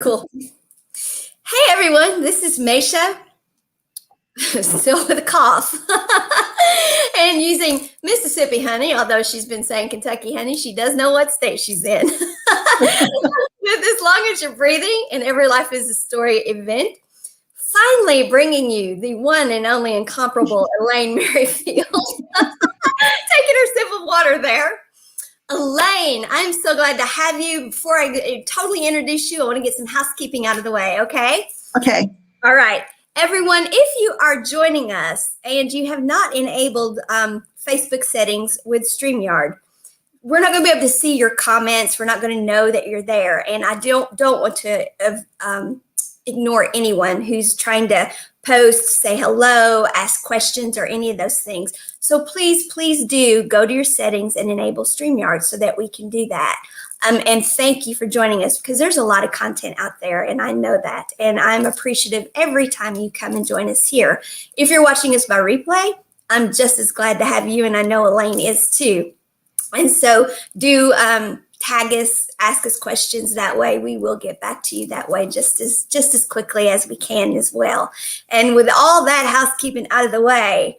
Cool. Hey everyone, this is Maysha, still with a cough, and using Mississippi honey, although she's been saying Kentucky honey, she does know what state she's in. With as long as you're breathing and every life is a story event, finally bringing you the one and only incomparable Elain Merryfield. Taking her sip of water there. Elain, I'm so glad to have you. Before I totally introduce you, I want to get some housekeeping out of the way, okay? Okay. All right. Everyone, if you are joining us and you have not enabled Facebook settings with StreamYard, we're not going to be able to see your comments. We're not going to know that you're there. And I don't want to ignore anyone who's trying to post, say hello, ask questions, or any of those things. So please do go to your settings and enable StreamYard so that we can do that. And thank you for joining us, because there's a lot of content out there, and I know that. And I'm appreciative every time you come and join us here. If you're watching us by replay, I'm just as glad to have you, and I know Elain is too. And so do tag us, ask us questions that way. We will get back to you that way just as quickly as we can as well. And with all that housekeeping out of the way,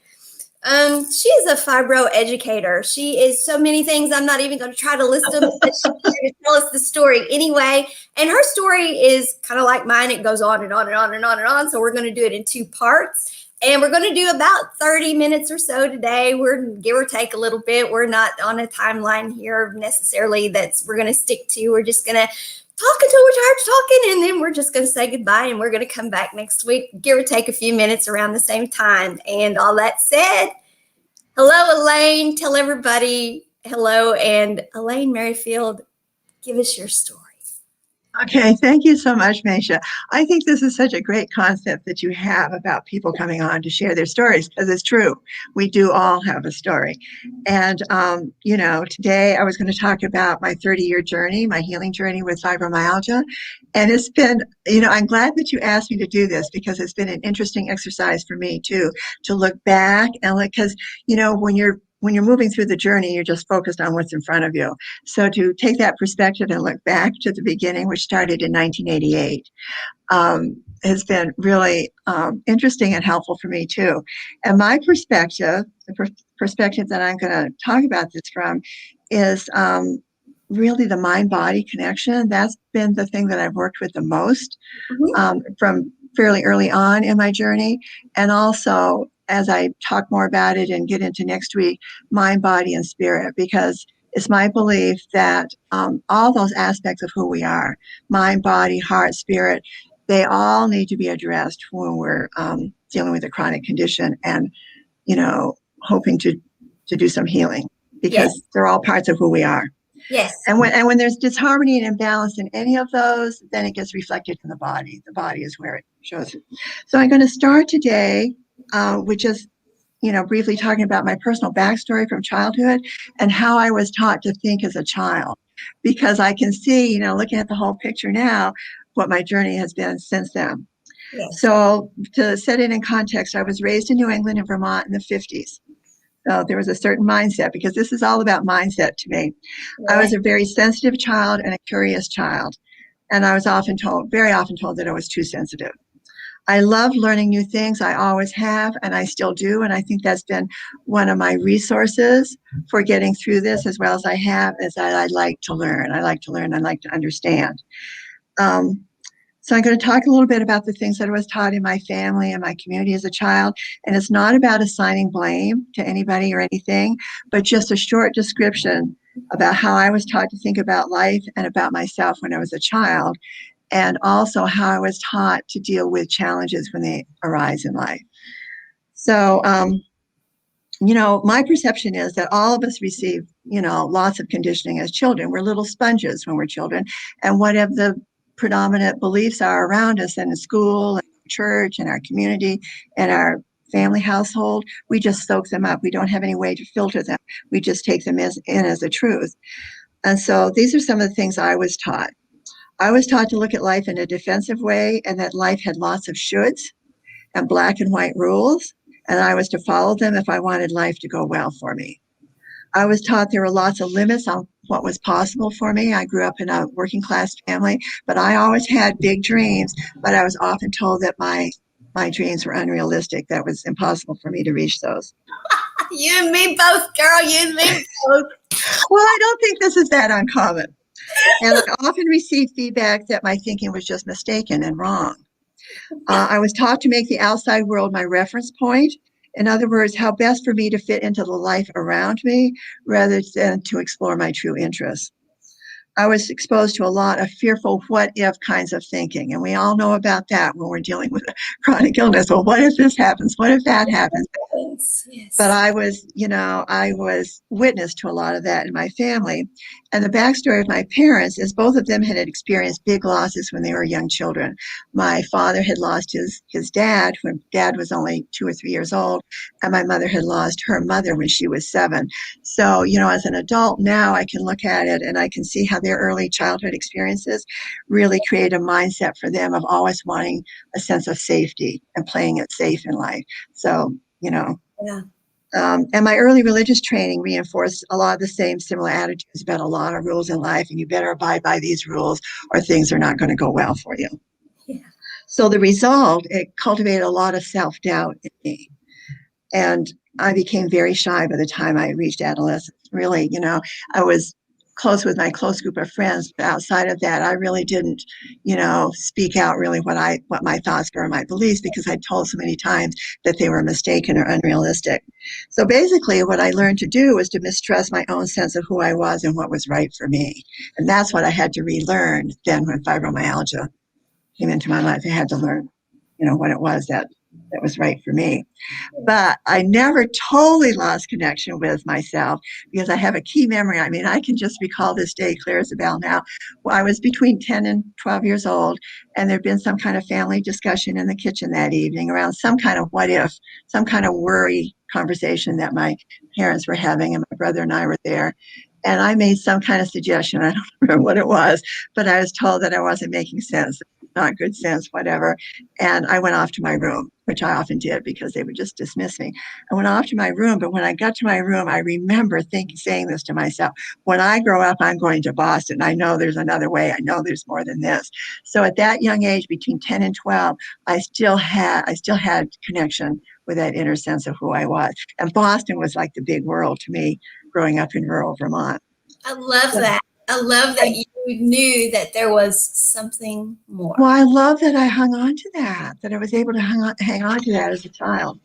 she is a Fibro Educator. She is so many things. I'm not even going to try to list them, but she's going to tell us the story anyway. And her story is kind of like mine. It goes on and on and on and on and on. So we're going to do it in two parts. And we're going to do about 30 minutes or so today. We're give or take a little bit. We're not on a timeline here necessarily we're going to stick to. We're just going to talk until we're tired of talking, and then we're just going to say goodbye, and we're going to come back next week, give or take a few minutes around the same time. And all that said, hello, Elain. Tell everybody hello. And Elain Merryfield, give us your story. Okay, thank you so much, Maysha. I think this is such a great concept that you have about people coming on to share their stories, because it's true. We do all have a story. And, today I was going to talk about my 30-year journey, my healing journey with fibromyalgia. And it's been, I'm glad that you asked me to do this, because it's been an interesting exercise for me too, to look back and because, when you're moving through the journey, you're just focused on what's in front of you. So to take that perspective and look back to the beginning, which started in 1988, has been really interesting and helpful for me too. And my perspective, the perspective that I'm going to talk about this from, is really the mind-body connection. That's been the thing that I've worked with the most from fairly early on in my journey. And also, as I talk more about it and get into next week, mind, body, and spirit, because it's my belief that all those aspects of who we are, mind, body, heart, spirit, they all need to be addressed when we're dealing with a chronic condition and, hoping to do some healing, because they're all parts of who we are. Yes. And when there's disharmony and imbalance in any of those, then it gets reflected in the body. The body is where it shows it. So I'm going to start today with just, briefly talking about my personal backstory from childhood and how I was taught to think as a child, because I can see, looking at the whole picture now, what my journey has been since then. Yes. So to set it in context, I was raised in New England and Vermont in the 50s. So there was a certain mindset, because this is all about mindset to me. Right. I was a very sensitive child and a curious child. And I was very often told that I was too sensitive. I love learning new things. I always have, and I still do. And I think that's been one of my resources for getting through this, as well as I have, is that I like to learn. I like to learn. I like to understand. So I'm going to talk a little bit about the things that I was taught in my family and my community as a child. And it's not about assigning blame to anybody or anything, but just a short description about how I was taught to think about life and about myself when I was a child, and also how I was taught to deal with challenges when they arise in life. So, my perception is that all of us receive, lots of conditioning as children. We're little sponges when we're children. And whatever the predominant beliefs are around us in the school, and church, and our community, and our family household, we just soak them up. We don't have any way to filter them. We just take them in as a truth. And so these are some of the things I was taught. I was taught to look at life in a defensive way, and that life had lots of shoulds and black and white rules, and I was to follow them if I wanted life to go well for me. I was taught there were lots of limits on what was possible for me. I grew up in a working class family, but I always had big dreams, but I was often told that my dreams were unrealistic. That was impossible for me to reach those. You and me both, girl. You and me both. Well, I don't think this is that uncommon. And I often received feedback that my thinking was just mistaken and wrong. I was taught to make the outside world my reference point. In other words, how best for me to fit into the life around me rather than to explore my true interests. I was exposed to a lot of fearful what if kinds of thinking. And we all know about that when we're dealing with a chronic illness. Well, what if this happens? What if that happens? Yes. But I was witness to a lot of that in my family. And the backstory of my parents is both of them had experienced big losses when they were young children. My father had lost his dad when dad was only 2 or 3 years old, and my mother had lost her mother when she was 7. So, as an adult now, I can look at it and I can see how their early childhood experiences really create a mindset for them of always wanting a sense of safety and playing it safe in life. So, Yeah. And my early religious training reinforced a lot of the same similar attitudes about a lot of rules in life, and you better abide by these rules or things are not going to go well for you. Yeah. So the result, it cultivated a lot of self-doubt in me. And I became very shy by the time I reached adolescence. Really, I was close with my close group of friends, but outside of that, I really didn't, speak out really what my thoughts were, my beliefs, because I'd told so many times that they were mistaken or unrealistic. So basically, what I learned to do was to mistrust my own sense of who I was and what was right for me. And that's what I had to relearn then when fibromyalgia came into my life. I had to learn, what it was that was right for me. But I never totally lost connection with myself because I have a key memory. I mean, I can just recall this day clear as a bell now. Well, I was between 10 and 12 years old, and there'd been some kind of family discussion in the kitchen that evening around some kind of what if, some kind of worry conversation that my parents were having, and my brother and I were there. And I made some kind of suggestion. I don't remember what it was, but I was told that I wasn't making sense, not good sense, whatever. And I went off to my room, which I often did because they would just dismiss me. I went off to my room, but when I got to my room, I remember saying this to myself: when I grow up, I'm going to Boston. I know there's another way. I know there's more than this. So at that young age, between 10 and 12, I still had connection with that inner sense of who I was. And Boston was like the big world to me growing up in rural Vermont. I love that. I love that you knew that there was something more. Well, I love that I hung on to that I was able to hang on to that as a child.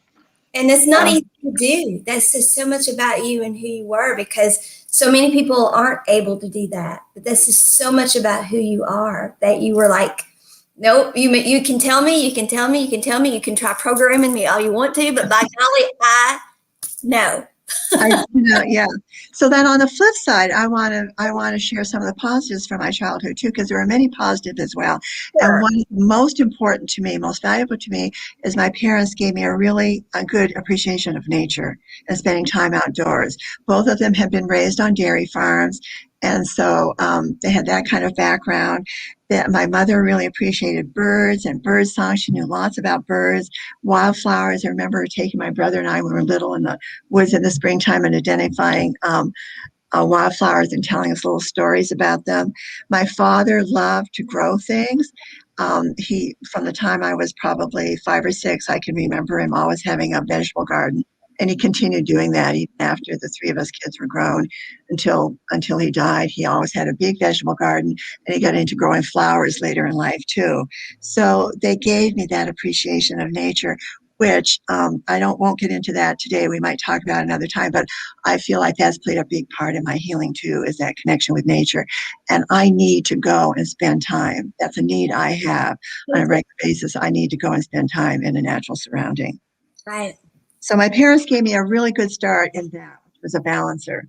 And it's not easy to do. That's just so much about you and who you were, because so many people aren't able to do that. But this is so much about who you are that you were like, nope, you can tell me, you can tell me, you can tell me, you can try programming me all you want to, but by golly, I know. Yeah. So then on the flip side, I want to share some of the positives from my childhood too, because there are many positives as well. Sure. And one most important to me, most valuable to me, is my parents gave me a good appreciation of nature and spending time outdoors. Both of them had been raised on dairy farms, and so they had that kind of background. That my mother really appreciated birds and bird songs. She knew lots about birds, wildflowers. I remember taking my brother and I when we were little in the woods in the springtime and identifying wildflowers and telling us little stories about them. My father loved to grow things. From the time I was probably 5 or 6, I can remember him always having a vegetable garden. And he continued doing that even after the 3 of us kids were grown until he died. He always had a big vegetable garden, and he got into growing flowers later in life too. So they gave me that appreciation of nature, which won't get into that today. We might talk about another time, but I feel like that's played a big part in my healing too, is that connection with nature. And I need to go and spend time. That's a need I have on a regular basis. I need to go and spend time in a natural surrounding. Right. So my parents gave me a really good start in that, which was a balancer.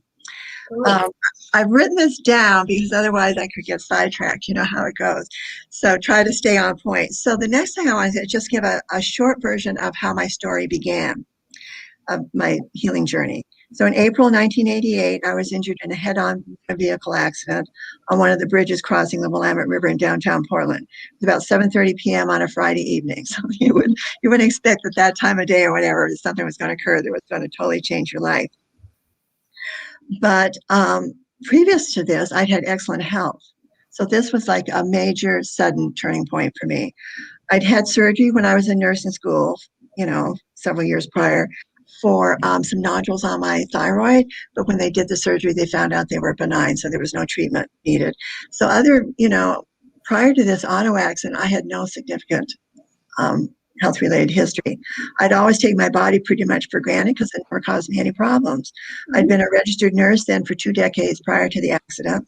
I've written this down because otherwise I could get sidetracked. You know how it goes. So try to stay on point. So the next thing I want to just give a short version of how my story began, of my healing journey. So in April 1988, I was injured in a head-on vehicle accident on one of the bridges crossing the Willamette River in downtown Portland. It was about 7:30 p.m. on a Friday evening. So you wouldn't expect that time of day or whatever, something was going to occur that was going to totally change your life. But previous to this, I'd had excellent health. So this was like a major sudden turning point for me. I'd had surgery when I was in nursing school, several years prior, for some nodules on my thyroid. But when they did the surgery, they found out they were benign, so there was no treatment needed. So prior to this auto accident, I had no significant health-related history. I'd always take my body pretty much for granted because it never caused me any problems. I'd been a registered nurse then for 2 decades prior to the accident.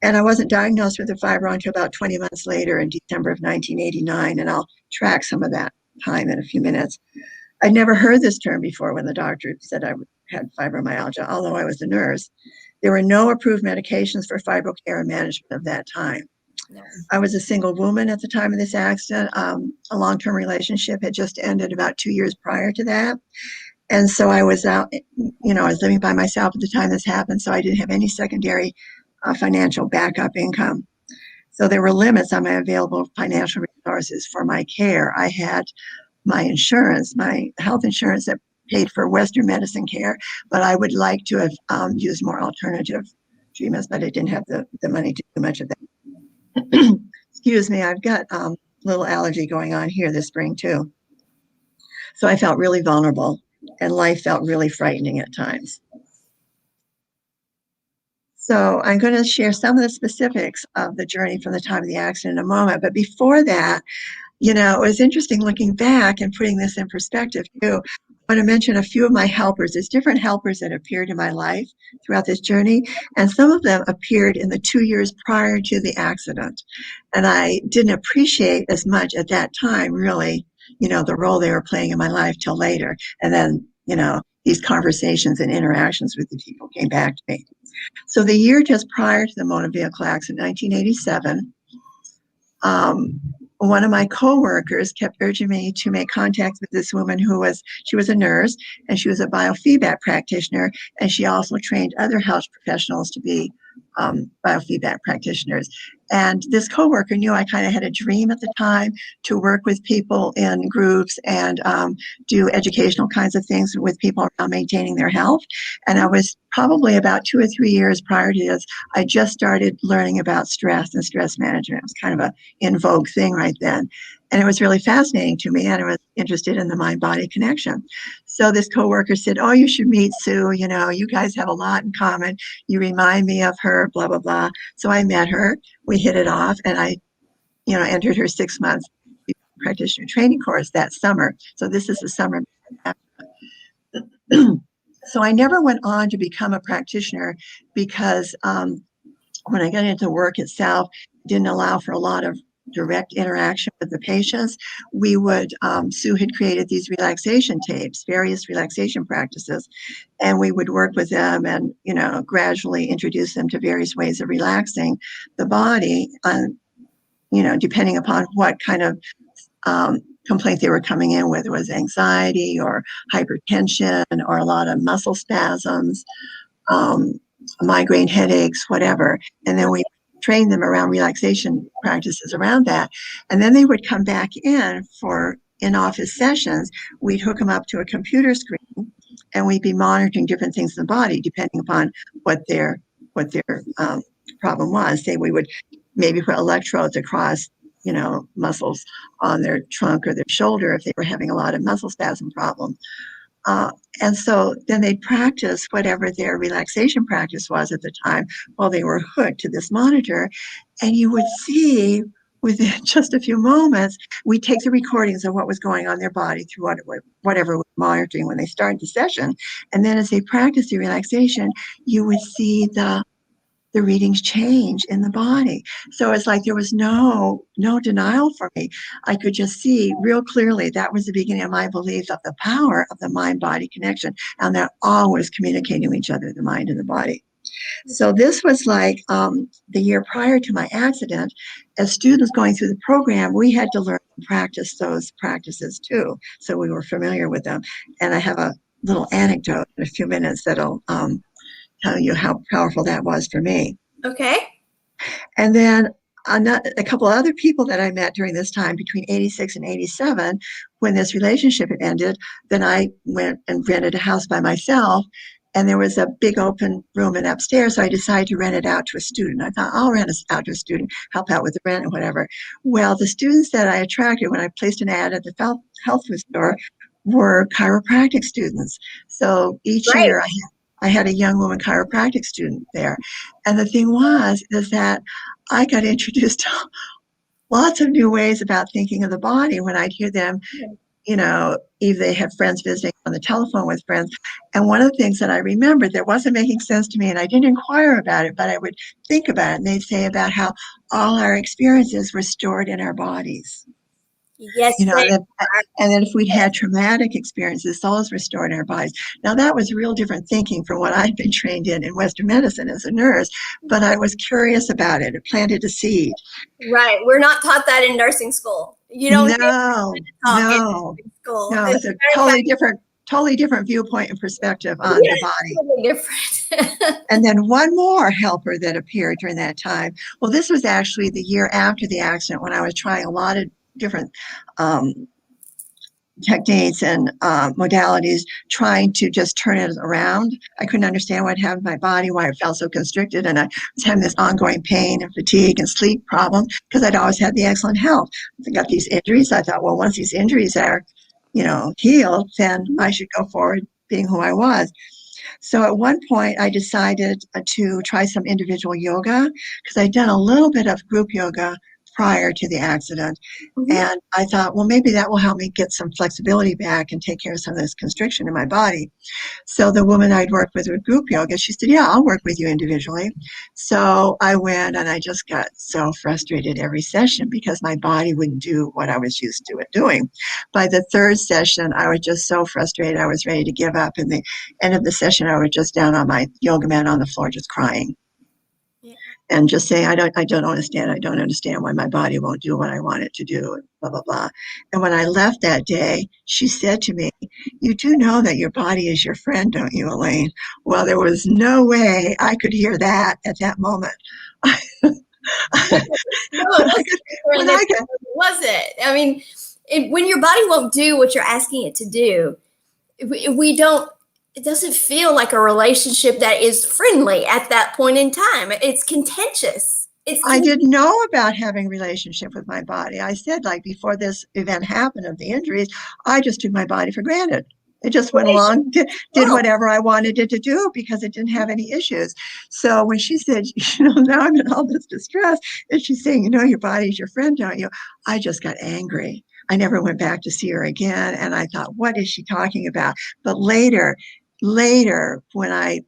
And I wasn't diagnosed with a fibro until about 20 months later in December of 1989, and I'll track some of that time in a few minutes. I'd never heard this term before when the doctor said I had fibromyalgia, although I was a nurse. There were no approved medications for fibro care and management of that time. No. I was a single woman at the time of this accident. A long-term relationship had just ended about 2 years prior to that. And so I was out, I was living by myself at the time this happened, so I didn't have any secondary financial backup income. So there were limits on my available financial resources for my care. I had my insurance, my health insurance that paid for Western medicine care, but I would like to have used more alternative treatments, but I didn't have the money to do much of that. Excuse me, I've got a little allergy going on here this spring too. So I felt really vulnerable and life felt really frightening at times. So I'm going to share some of the specifics of the journey from the time of the accident in a moment. But before that, it was interesting looking back and putting this in perspective too. I want to mention a few of my helpers. There's different helpers that appeared in my life throughout this journey, and some of them appeared in the 2 years prior to the accident. And I didn't appreciate as much at that time, really, the role they were playing in my life till later. And then, these conversations and interactions with the people came back to me. So the year just prior to the motor vehicle accident, 1987, one of my coworkers kept urging me to make contact with this woman she was a nurse and she was a biofeedback practitioner, and she also trained other health professionals to be biofeedback practitioners. And this coworker knew I kind of had a dream at the time to work with people in groups and do educational kinds of things with people around maintaining their health. And I was probably about 2 or 3 years prior to this, I just started learning about stress and stress management. It was kind of a in vogue thing right then. And it was really fascinating to me, and I was interested in the mind-body connection. So this coworker said, "Oh, you should meet Sue. You guys have a lot in common. You remind me of her, blah, blah, blah." So I met her. We hit it off, and I, entered her 6-month practitioner training course that summer. So this is the summer. So I never went on to become a practitioner because when I got into work itself, it didn't allow for a lot of direct interaction with the patients. We would, Sue had created these relaxation tapes, various relaxation practices, and we would work with them and, gradually introduce them to various ways of relaxing the body, depending upon what kind of complaint they were coming in with. It was anxiety or hypertension or a lot of muscle spasms, migraine headaches, whatever. And then we train them around relaxation practices around that. And then they would come back in for in-office sessions. We'd hook them up to a computer screen and we'd be monitoring different things in the body depending upon what their problem was. Say we would maybe put electrodes across, muscles on their trunk or their shoulder if they were having a lot of muscle spasm problems. And so then they'd practice whatever their relaxation practice was at the time while they were hooked to this monitor. And you would see within just a few moments, we'd take the recordings of what was going on in their body through whatever we're monitoring when they started the session. And then as they practiced the relaxation, you would see the readings change in the body. So it's like there was no denial for me. I could just see real clearly that was the beginning of my belief of the power of the mind-body connection, and they're always communicating with each other, the mind and the body. So this was like the year prior to my accident. As students going through the program, we had to learn and practice those practices too. So we were familiar with them. And I have a little anecdote in a few minutes that'll tell you how powerful that was for me. Okay. And then a couple of other people that I met during this time between 86 and 87, when this relationship had ended, then I went and rented a house by myself And there was a big open room and upstairs, so I decided to rent it out to a student. I thought, I'll rent it out to a student, help out with the rent and whatever. Well, the students that I attracted when I placed an ad at the health food store were chiropractic students. So each Right. year I had a young woman chiropractic student there. And the thing is that I got introduced to lots of new ways about thinking of the body when I'd hear them, if they have friends visiting on the telephone with friends. And one of the things that I remembered that wasn't making sense to me, and I didn't inquire about it, but I would think about it, and they'd say about how all our experiences were stored in our bodies. Yes, and then if we'd had traumatic experiences, those were stored in our bodies. Now, that was real different thinking from what I'd been trained in Western medicine as a nurse, but I was curious about it. It planted a seed. Right. We're not taught that in nursing school. You don't No. It's a totally different viewpoint and perspective on the body. Totally different. And then one more helper that appeared during that time. Well, this was actually the year after the accident when I was trying a lot of different techniques and modalities, trying to just turn it around. I couldn't understand what happened to my body, why it felt so constricted, and I was having this ongoing pain and fatigue and sleep problems because I'd always had the excellent health. I got these injuries. I thought, well, once these injuries are, healed, then I should go forward being who I was. So at one point, I decided to try some individual yoga because I'd done a little bit of group yoga prior to the accident. Mm-hmm. And I thought, well, maybe that will help me get some flexibility back and take care of some of this constriction in my body. So the woman I'd worked with group yoga, she said, yeah, I'll work with you individually. So I went and I just got so frustrated every session because my body wouldn't do what I was used to it doing. By the third session, I was just so frustrated. I was ready to give up. And the end of the session, I was just down on my yoga mat on the floor, just crying. And just saying, I don't understand why my body won't do what I want it to do, and blah, blah, blah. And when I left that day, she said to me, you do know that your body is your friend, don't you, Elaine? Well, there was no way I could hear that at that moment. No, was it? I mean, when your body won't do what you're asking it to do, it doesn't feel like a relationship that is friendly at that point in time. It's contentious. I didn't know about having a relationship with my body. I said, before this event happened of the injuries, I just took my body for granted. It just went along, did whatever I wanted it to do because it didn't have any issues. So when she said, now I'm in all this distress, and she's saying, your body's your friend, don't you? I just got angry. I never went back to see her again. And I thought, what is she talking about? But later, when I,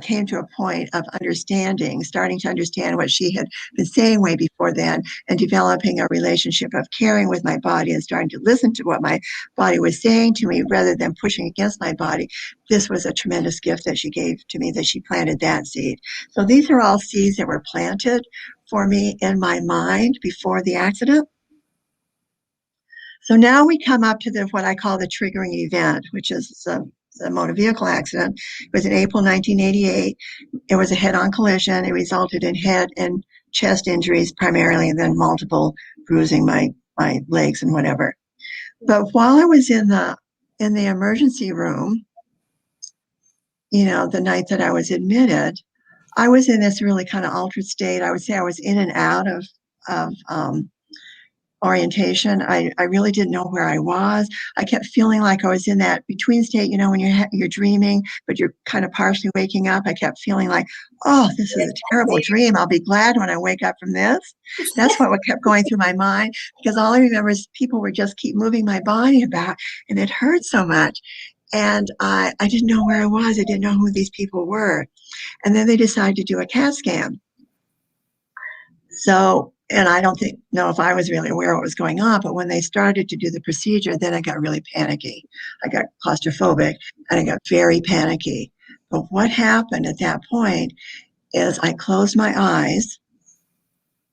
came to a point of starting to understand what she had been saying way before then, and developing a relationship of caring with my body and starting to listen to what my body was saying to me rather than pushing against my body, this was a tremendous gift that she gave to me, that she planted that seed. So these are all seeds that were planted for me in my mind before the accident. So now we come up to what I call the triggering event, which is the motor vehicle accident. It was in April 1988. It was a head-on collision. It resulted in head and chest injuries primarily, and then multiple bruising my legs and whatever. But while I was in the emergency room, the night that I was admitted, I was in this really kind of altered state. I would say I was in and out of orientation. I really didn't know where I was. I kept feeling like I was in that between state, when you're dreaming, but you're kind of partially waking up. I kept feeling like, oh, this is a terrible dream. I'll be glad when I wake up from this. That's what kept going through my mind, because all I remember is people were just keep moving my body about, and it hurt so much. And I didn't know where I was. I didn't know who these people were. And then they decided to do a CAT scan. So, and I don't know if I was really aware of what was going on, but when they started to do the procedure, then I got really panicky. I got claustrophobic and I got very panicky. But what happened at that point is I closed my eyes,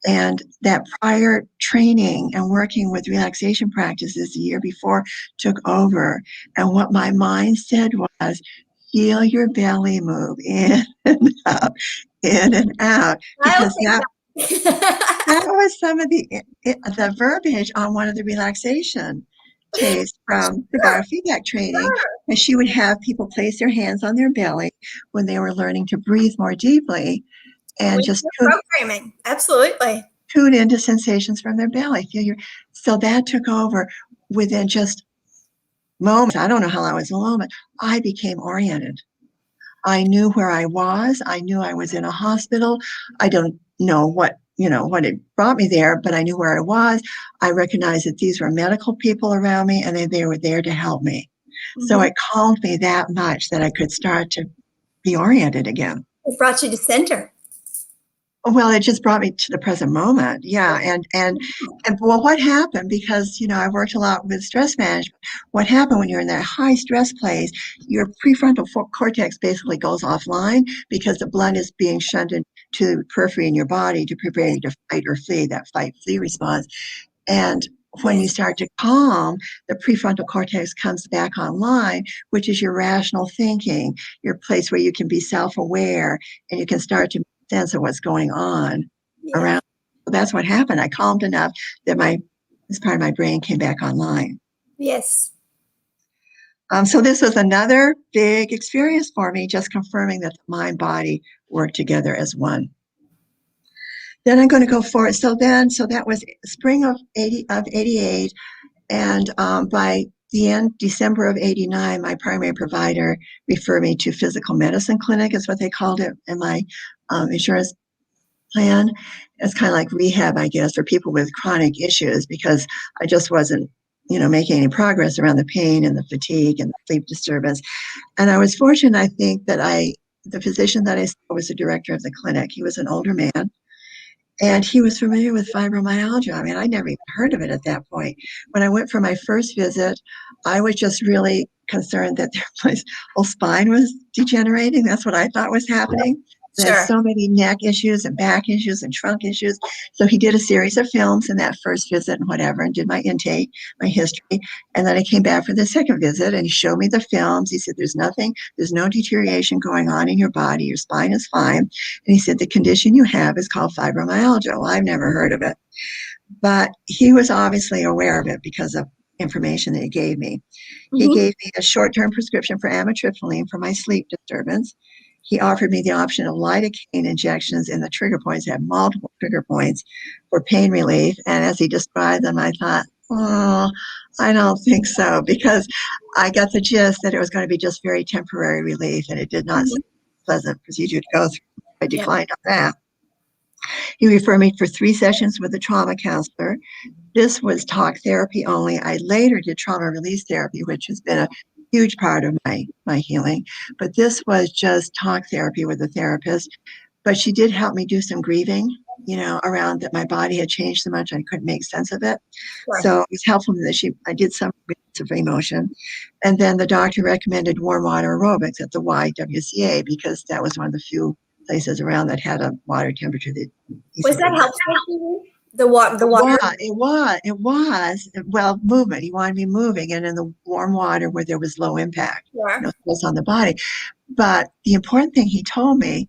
and that prior training and working with relaxation practices the year before took over. And what my mind said was, feel your belly move in and out, in and out. Because that was some of the verbiage on one of the relaxation taste from the biofeedback training. And she would have people place their hands on their belly when they were learning to breathe more deeply and just programming. Absolutely. tune into sensations from their belly. So that took over within just moments. I don't know how long it was, a moment. I became oriented. I knew where I was. I knew I was in a hospital. I don't know what had brought me there, but I knew where I was. I recognized that these were medical people around me and they were there to help me. Mm-hmm. So it calmed me that much that I could start to be oriented again. It brought you to center. Well, it just brought me to the present moment. Yeah. And well, what happened, because, I worked a lot with stress management. What happened when you're in that high stress place, your prefrontal cortex basically goes offline because the blood is being shunted to the periphery in your body to prepare you to fight or flee, that fight-flee response. And when you start to calm, the prefrontal cortex comes back online, which is your rational thinking, your place where you can be self-aware and you can start to sense of what's going on around. So that's what happened. I calmed enough that this part of my brain came back online. Yes. So this was another big experience for me, just confirming that the mind body work together as one. Then I'm going to go forward. So that was spring of 88, and by the end, December of 89, my primary provider referred me to physical medicine clinic, is what they called it in my insurance plan. It's kind of like rehab, I guess, for people with chronic issues, because I just wasn't, making any progress around the pain and the fatigue and the sleep disturbance. And I was fortunate, I think, that the physician that I saw was the director of the clinic. He was an older man. And he was familiar with fibromyalgia. I mean, I never even heard of it at that point. When I went for my first visit, I was just really concerned that their whole spine was degenerating. That's what I thought was happening. Sure. There's so many neck issues and back issues and trunk issues. So he did a series of films in that first visit and whatever, and did my intake, my history. And then I came back for the second visit and he showed me the films. He said, there's no deterioration going on in your body. Your spine is fine. And he said, the condition you have is called fibromyalgia. Well, I've never heard of it. But he was obviously aware of it because of information that he gave me. Mm-hmm. He gave me a short-term prescription for amitriptyline for my sleep disturbance. He offered me the option of lidocaine injections in the trigger points. He had multiple trigger points for pain relief. And as he described them, I thought, I don't think so, because I got the gist that it was going to be just very temporary relief, and it did not seem a pleasant procedure to go through. I declined on that. He referred me for 3 sessions with a trauma counselor. This was talk therapy only. I later did trauma release therapy, which has been a huge part of my healing. But this was just talk therapy with a therapist. But she did help me do some grieving, around that my body had changed so much I couldn't make sense of it. Sure. So it was helpful that I did some bits of emotion. And then the doctor recommended warm water aerobics at the YWCA, because that was one of the few places around that had a water temperature. Was that helpful for you? The water. It was. Well, movement. He wanted me moving, and in the warm water where there was low impact, stress on the body. But the important thing he told me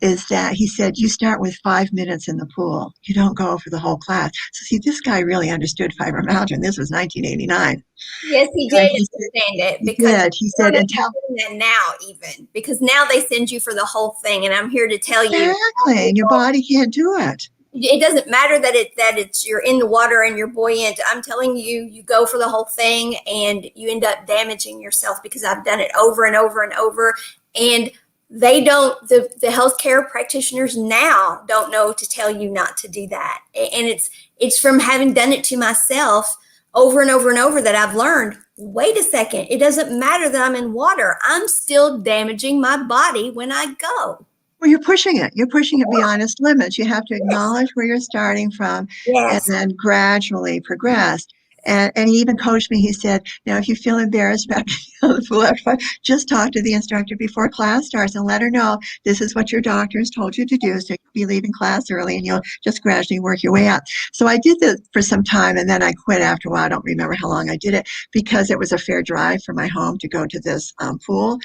is that he said, you start with 5 minutes in the pool. You don't go for the whole class. So see, this guy really understood fibromyalgia, and this was 1989. Yes, he did understand it. Because he said, and tell that now even, because now they send you for the whole thing, and I'm here to tell you. Exactly, and your body can't do it. It doesn't matter that it's you're in the water and you're buoyant. I'm telling you, you go for the whole thing and you end up damaging yourself, because I've done it over and over and over. And they don't, the healthcare practitioners now don't know to tell you not to do that. And it's from having done it to myself over and over and over that I've learned, wait a second, it doesn't matter that I'm in water. I'm still damaging my body when I go. Well, you're pushing it. You're pushing it beyond its limits. You have to acknowledge where you're starting from, and then gradually progress. And he even coached me. He said, now, if you feel embarrassed about the pool after 5, just talk to the instructor before class starts and let her know this is what your doctor has told you to do. So you'll be leaving class early, and you'll just gradually work your way up. So I did this for some time, and then I quit after a while. I don't remember how long I did it, because it was a fair drive from my home to go to this pool.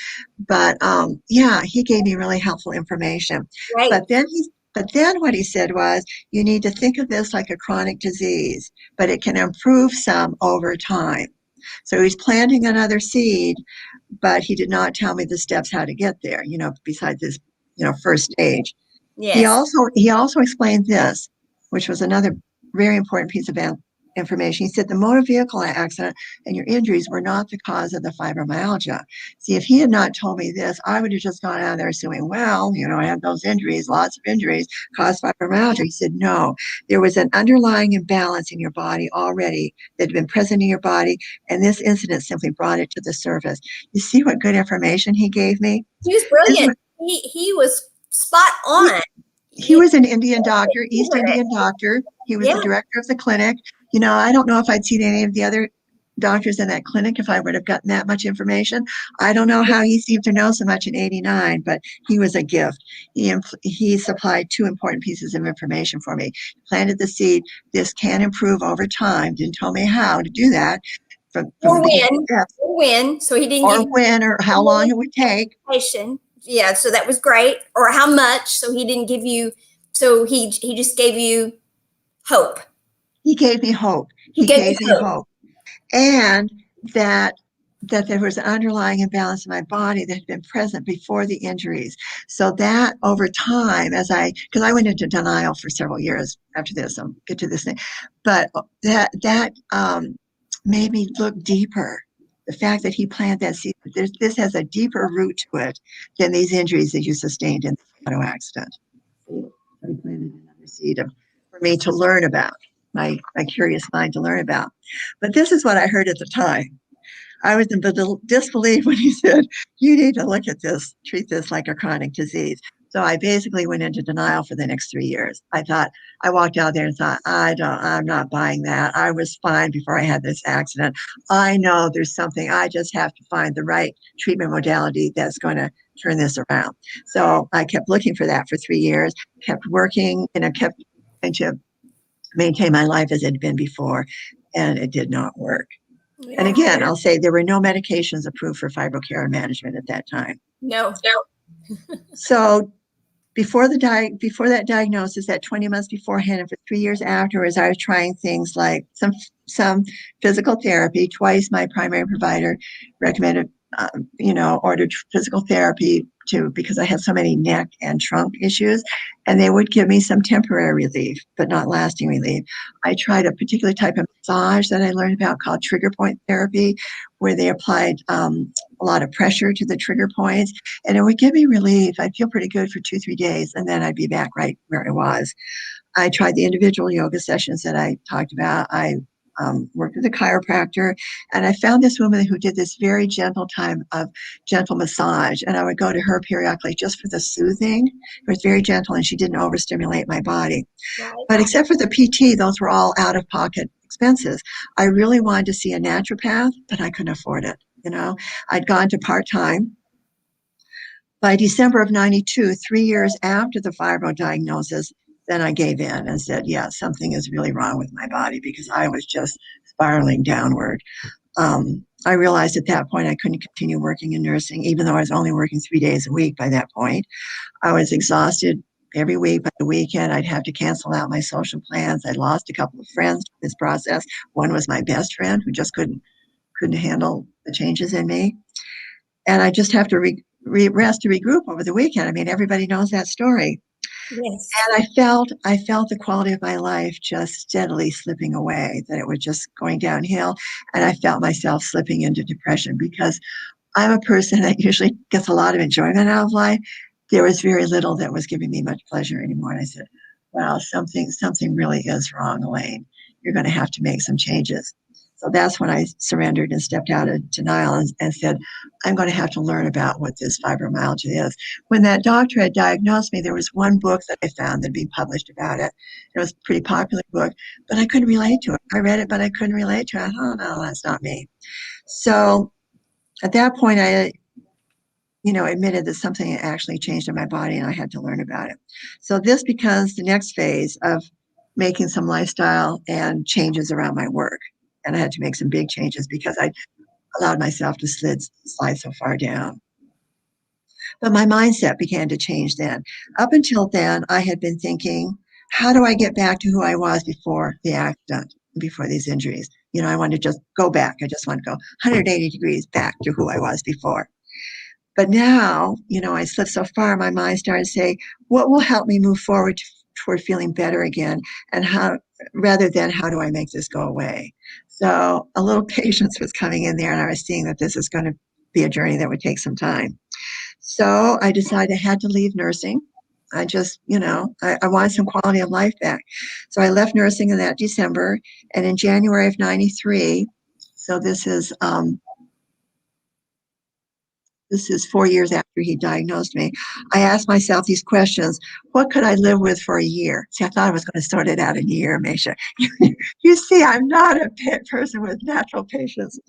But he gave me really helpful information. Right. But then what he said was, you need to think of this like a chronic disease, but it can improve some over time. So he's planting another seed, but he did not tell me the steps how to get there, besides this, first stage. He Yes. also explained this, which was another very important piece of information. He said the motor vehicle accident and your injuries were not the cause of the fibromyalgia. See, if he had not told me this, I would have just gone out there assuming, well, I had those injuries, lots of injuries caused fibromyalgia. He said, no, there was an underlying imbalance in your body already that had been present in your body, and this incident simply brought it to the surface. You see what good information he gave me? He was brilliant. He was spot on. He was an Indian doctor, East Indian doctor. He was Yeah. the director of the clinic. I don't know if I'd seen any of the other doctors in that clinic if I would have gotten that much information. I don't know how he seemed to know so much in '89, but he was a gift. He supplied two important pieces of information for me. He planted the seed. This can improve over time. Didn't tell me how to do that from Or the beginning. when. So he didn't Or give when or how long it would take. Yeah, so that was great. Or how much. So he didn't give you, so he just gave you hope. He gave me hope. He gave me hope. And that there was an underlying imbalance in my body that had been present before the injuries. So that over time, because I went into denial for several years after this, I'll get to this thing, but that made me look deeper. The fact that he planted that seed, this has a deeper root to it than these injuries that you sustained in the auto accident. So he planted another seed for me to learn about. My curious mind to learn about. But this is what I heard at the time. I was in disbelief when he said, you need to look at this, treat this like a chronic disease. So I basically went into denial for the next 3 years. I walked out there and thought, I'm not buying that. I was fine before I had this accident. I know there's something, I just have to find the right treatment modality that's going to turn this around. So I kept looking for that for 3 years, kept working, and I kept trying to maintain my life as it had been before, and it did not work. Yeah. And again, I'll say there were no medications approved for fibrocare management at that time. No. So before that diagnosis, that 20 months beforehand, and for 3 years afterwards, I was trying things like some physical therapy. Twice my primary provider recommended, ordered physical therapy because I had so many neck and trunk issues, and they would give me some temporary relief, but not lasting relief. I tried a particular type of massage that I learned about called trigger point therapy, where they applied a lot of pressure to the trigger points, and it would give me relief. I'd feel pretty good for 2-3 days, and then I'd be back right where I was. I tried the individual yoga sessions that I talked about. I worked with a chiropractor, and I found this woman who did this very gentle massage, and I would go to her periodically just for the soothing. It was very gentle, and she didn't overstimulate my body. Right. But except for the PT, those were all out-of-pocket expenses. I really wanted to see a naturopath, but I couldn't afford it. I'd gone to part-time. By December of '92, 3 years after the fibro diagnosis, then I gave in and said, yeah, something is really wrong with my body, because I was just spiraling downward. I realized at that point I couldn't continue working in nursing, even though I was only working 3 days a week by that point. I was exhausted every week. By the weekend, I'd have to cancel out my social plans. I'd lost a couple of friends in this process. One was my best friend, who just couldn't handle the changes in me. And I just have to rest to regroup over the weekend. I mean, everybody knows that story. Yes. And I felt the quality of my life just steadily slipping away, that it was just going downhill. And I felt myself slipping into depression, because I'm a person that usually gets a lot of enjoyment out of life. There was very little that was giving me much pleasure anymore. And I said, wow, something really is wrong, Elaine. You're going to have to make some changes. So that's when I surrendered and stepped out of denial and said, I'm going to have to learn about what this fibromyalgia is. When that doctor had diagnosed me, there was one book that I found that had been published about it. It was a pretty popular book, but I couldn't relate to it. I read it, but I couldn't relate to it. I thought, oh, no, that's not me. So at that point, I admitted that something had actually changed in my body, and I had to learn about it. So this becomes the next phase of making some lifestyle and changes around my work. And I had to make some big changes because I allowed myself to slide so far down. But my mindset began to change then. Up until then, I had been thinking, how do I get back to who I was before the accident? before these injuries. I wanted to just go back. I just want to go 180 degrees back to who I was before. But now, I slipped so far, my mind started to say, what will help me move forward toward feeling better again? And rather than how do I make this go away? So a little patience was coming in there, and I was seeing that this is going to be a journey that would take some time. So I decided I had to leave nursing. I just, I wanted some quality of life back. So I left nursing in that December, and in January of 93, so this is 4 years after he diagnosed me, I asked myself these questions. What could I live with for a year? See, I thought I was going to start it out in a year, Maysha. You see, I'm not a person with natural patience.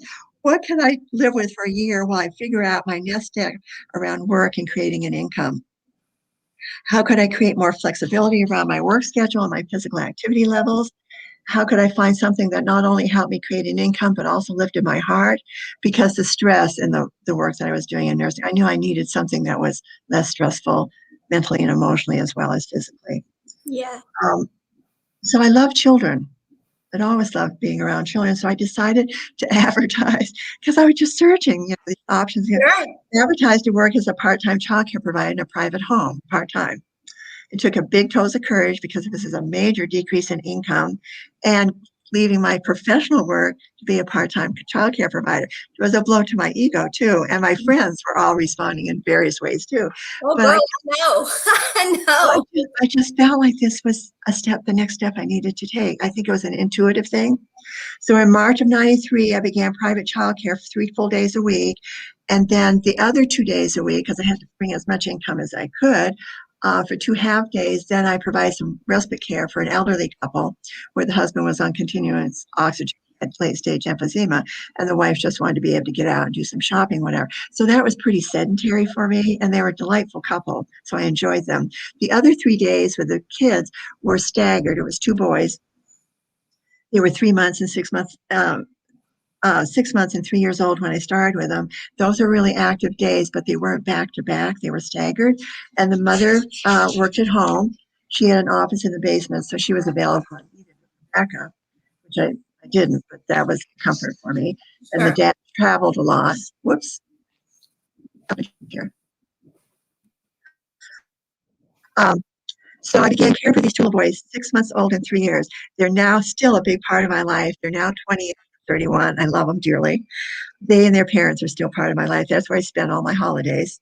What can I live with for a year while I figure out my nest egg around work and creating an income? How could I create more flexibility around my work schedule and my physical activity levels? How could I find something that not only helped me create an income, but also lifted my heart? Because the stress in the work that I was doing in nursing, I knew I needed something that was less stressful mentally and emotionally as well as physically. Yeah. So I love children. I'd always loved being around children. So I decided to advertise because I was just searching, these options. Right. Advertised to work as a part-time childcare provider in a private home, part-time. It took a big dose of courage because this is a major decrease in income, and leaving my professional work to be a part-time childcare provider. It was a blow to my ego too, and my friends were all responding in various ways too. Oh, But girl, no. I know. I just felt like this was the next step I needed to take. I think it was an intuitive thing. So in March of 93, I began private childcare for 3 full days a week. And then the other 2 days a week, because I had to bring as much income as I could, for 2 half days, then I provided some respite care for an elderly couple where the husband was on continuous oxygen at late stage emphysema, and the wife just wanted to be able to get out and do some shopping, whatever. So that was pretty sedentary for me, and they were a delightful couple, so I enjoyed them. The other 3 days with the kids were staggered. It was 2 boys. They were 3 months and 6 months, 6 months and 3 years old when I started with them. Those are really active days, but they weren't back to back. They were staggered. And the mother worked at home. She had an office in the basement, so she was available. I needed backup, which I didn't, but that was a comfort for me. And the Sure. dad traveled a lot. Whoops. Here. So I began caring for these 2 little boys, 6 months old and 3 years. They're now still a big part of my life. They're now 20, 31. I love them dearly. They and their parents are still part of my life. That's where I spend all my holidays.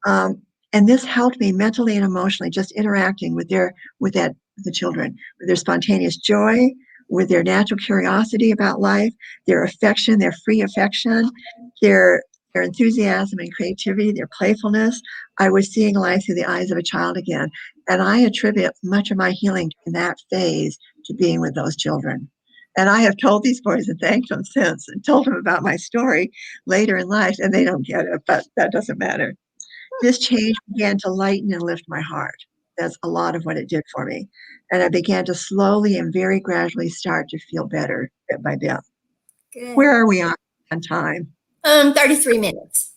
And this helped me mentally and emotionally, just interacting with the children, with their spontaneous joy, with their natural curiosity about life, their affection, their free affection, their enthusiasm and creativity, their playfulness. I was seeing life through the eyes of a child again. And I attribute much of my healing in that phase to being with those children. And I have told these boys and thanked them since, and told them about my story later in life, and they don't get it, but that doesn't matter. This change began to lighten and lift my heart. That's a lot of what it did for me. And I began to slowly and very gradually start to feel better bit by bit. Good. Where are we on time? 33 minutes.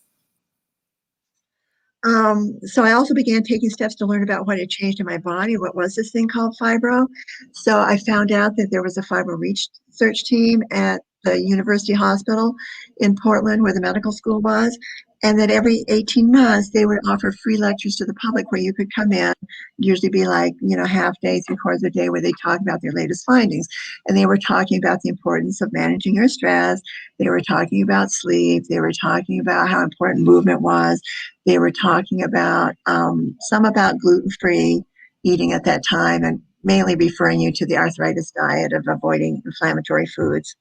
So I also began taking steps to learn about what had changed in my body. What was this thing called fibro? So I found out that there was a fibro research team at the University Hospital in Portland, where the medical school was, and that every 18 months they would offer free lectures to the public where you could come in, usually be like, half day, 3/4 a day, where they talk about their latest findings. And they were talking about the importance of managing your stress. They were talking about sleep. They were talking about how important movement was. They were talking about some about gluten-free eating at that time, and mainly referring you to the arthritis diet of avoiding inflammatory foods.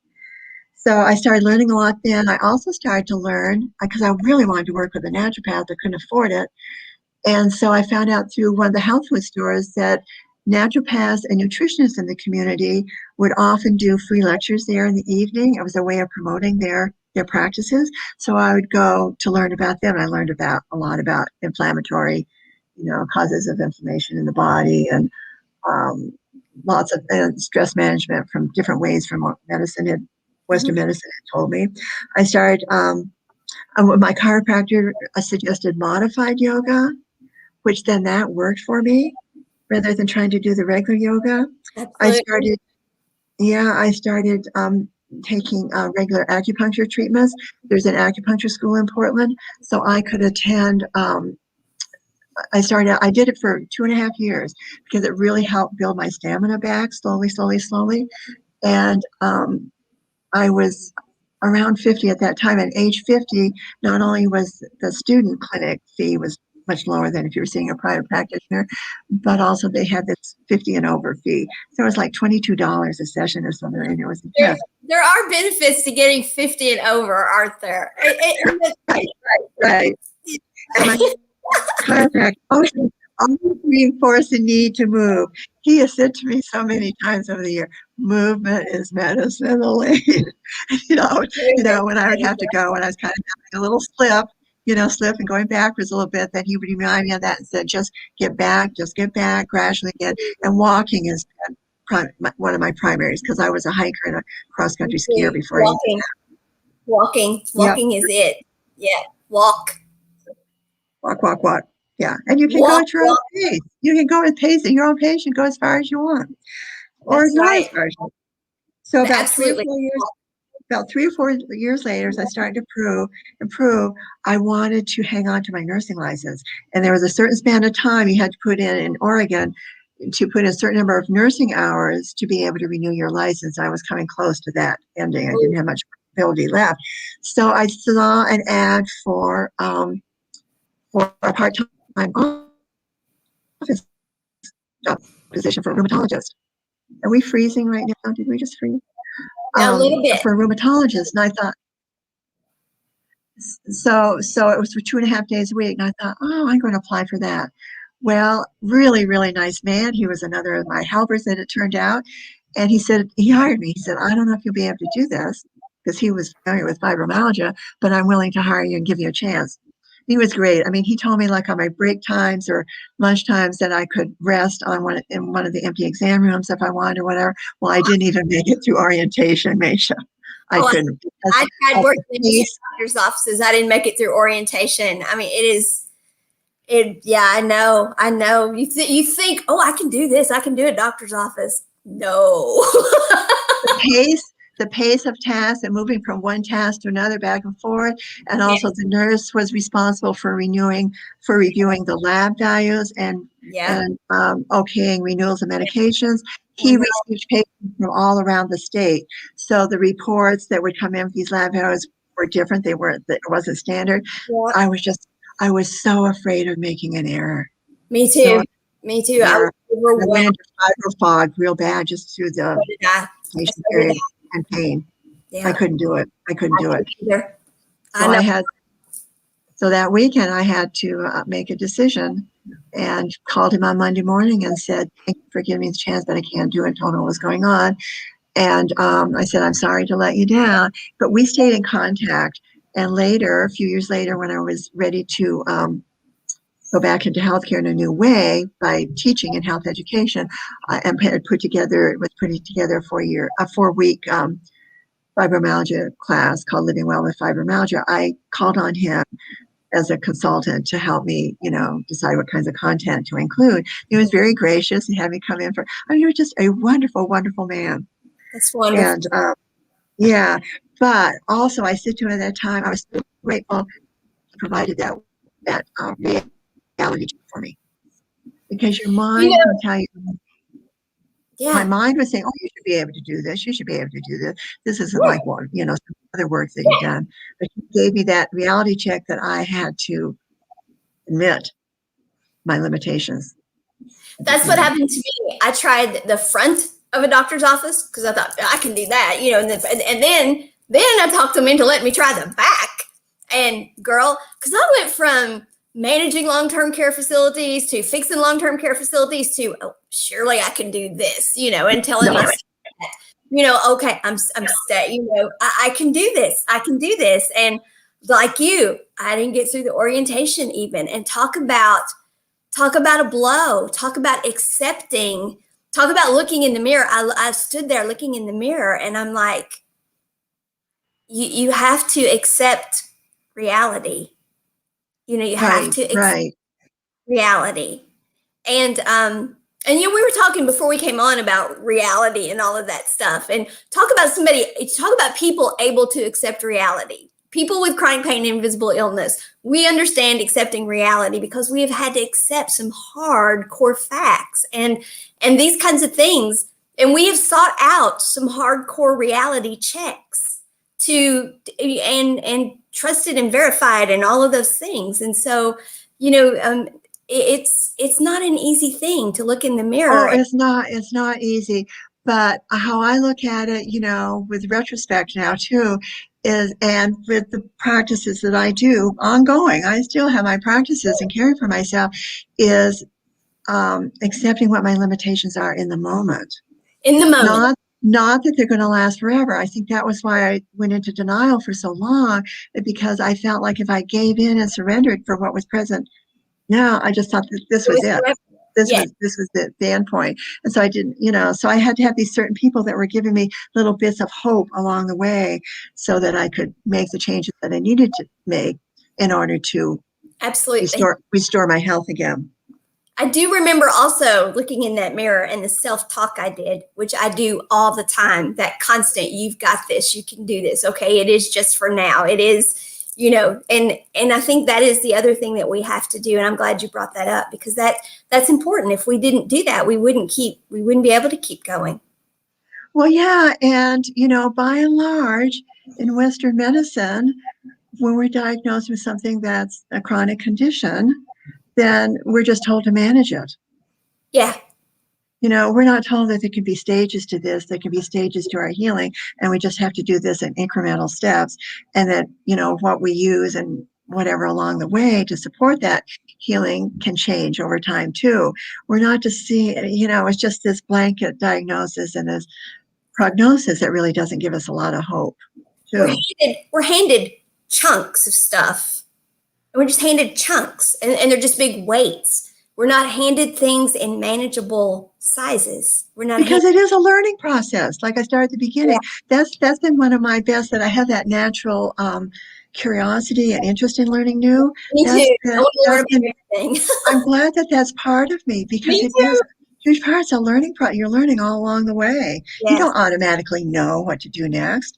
So I started learning a lot then. I also started to learn, because I really wanted to work with a naturopath, I couldn't afford it. And so I found out through one of the health food stores that naturopaths and nutritionists in the community would often do free lectures there in the evening. It was a way of promoting their practices. So I would go to learn about them. I learned a lot about inflammatory, causes of inflammation in the body, and lots of stress management from different ways from what Western medicine had told me. I started, my chiropractor suggested modified yoga, which then that worked for me rather than trying to do the regular yoga. Absolutely. Yeah, I started taking regular acupuncture treatments. There's an acupuncture school in Portland, so I could attend. I did it for 2.5 years because it really helped build my stamina back slowly, slowly, slowly. And I was around 50 at that time. At age 50, not only was the student clinic fee was much lower than if you were seeing a private practitioner, but also they had this 50 and over fee. So it was like $22 a session or something, and it was intense. There are benefits to getting 50 and over, aren't there? Right. And my chiropractor always reinforced the need to move. He has said to me so many times over the year, movement is medicine, Elaine. you know, when I would have to go, when I was kind of having a little slip and going backwards a little bit, then he would remind me of that and said, just get back, gradually again. And walking is one of my primaries because I was a hiker and a cross-country skier before. Walking is it. Yeah, walk. Walk. Yeah, and you can go at your own pace. You can go with pace at your own pace and go as far as you want, or not as far as you want. So about 3 or 4 years later, as I started to improve, I wanted to hang on to my nursing license, and there was a certain span of time you had to put in Oregon to put in a certain number of nursing hours to be able to renew your license. I was coming close to that ending. I didn't have much ability left, so I saw an ad for a part-time office job position for a rheumatologist. Are we freezing right now? Did we just freeze? A little bit. For a rheumatologist. And I thought, so it was for 2.5 days a week. And I thought, oh, I'm going to apply for that. Well, really, really nice man. He was another of my helpers, that it turned out. And he hired me. He said, I don't know if you'll be able to do this, because he was familiar with fibromyalgia, but I'm willing to hire you and give you a chance. He was great. I mean, he told me, like, on my break times or lunch times, that I could rest in one of the empty exam rooms if I wanted or whatever. Well, I didn't even make it through orientation, Maysha. I couldn't. I tried working in doctor's offices. I didn't make it through orientation. I mean, yeah, I know. You think, oh, I can do this. I can do a doctor's office. No. The pace of tasks and moving from one task to another, back and forth. And also the nurse was responsible for reviewing the lab values and okaying renewals of medications. He received patients from all around the state. So the reports that would come in with these lab values were different. It wasn't standard. Yeah. I was so afraid of making an error. Me too. Yeah. I went into fibro fog real bad just through the patient period. And pain. Yeah. I couldn't do it. So that weekend I had to make a decision, and called him on Monday morning and said, thank you for giving me the chance, but I can't do it. Told him what was going on. And I said, I'm sorry to let you down, but we stayed in contact. And later, a few years later, when I was ready to go back into healthcare in a new way by teaching in health education, and was putting together a 4-week fibromyalgia class called Living Well with Fibromyalgia. I called on him as a consultant to help me, decide what kinds of content to include. He was very gracious and had me come in he was just a wonderful, wonderful man. That's wonderful. And but also I said to him at that time, I was so grateful he provided that reality for me, because your mind can tell you. Yeah. My mind was saying, oh, you should be able to do this. You should be able to do this. This isn't like some other work that you've done. But he gave me that reality check that I had to admit my limitations. That's what happened to me. I tried the front of a doctor's office because I thought I can do that, and then I talked them into letting me try the back. And girl, because I went from managing long-term care facilities to fixing long-term care facilities to, oh, surely I can do this, and telling myself that, okay, I'm I can do this. I can do this. And like you, I didn't get through the orientation even. And talk about a blow, talk about accepting, talk about looking in the mirror. I stood there looking in the mirror, and I'm like, you have to accept reality. You have to accept reality. And And we were talking before we came on about reality and all of that stuff, and talk about people able to accept reality. People with chronic pain and invisible illness, we understand accepting reality because we have had to accept some hardcore facts and these kinds of things. And we have sought out some hardcore reality checks and trusted and verified and all of those things. And so, it's not an easy thing to look in the mirror. Oh, it's not easy. But how I look at it, with retrospect now too, and with the practices that I do ongoing, I still have my practices and caring for myself, is accepting what my limitations are in the moment. In the moment. Not that they're going to last forever. I think that was why I went into denial for so long, because I felt like if I gave in and surrendered for what was present now, I just thought that this was it. This was the end point. And so I didn't, so I had to have these certain people that were giving me little bits of hope along the way so that I could make the changes that I needed to make in order to absolutely restore my health again. I do remember also looking in that mirror and the self-talk I did, which I do all the time, that constant, you've got this, you can do this. Okay, it is just for now. It is, and I think that is the other thing that we have to do. And I'm glad you brought that up, because that's important. If we didn't do that, we wouldn't be able to keep going. Well, yeah. And, by and large, in Western medicine, when we're diagnosed with something that's a chronic condition, then we're just told to manage it. Yeah. We're not told that there can be stages to this, there can be stages to our healing, and we just have to do this in incremental steps. And that, what we use and whatever along the way to support that healing can change over time too. We're not just seeing, it's just this blanket diagnosis and this prognosis that really doesn't give us a lot of hope too. We're handed chunks of stuff. And we're just handed chunks, and they're just big weights. We're not handed things in manageable sizes. We're not because it is a learning process. Like I started at the beginning, that's been one of my best, that I have that natural curiosity and interest in learning new. Me too. I'm glad that that's part of me, because it is huge part. It's a learning process. You're learning all along the way. Yes. You don't automatically know what to do next.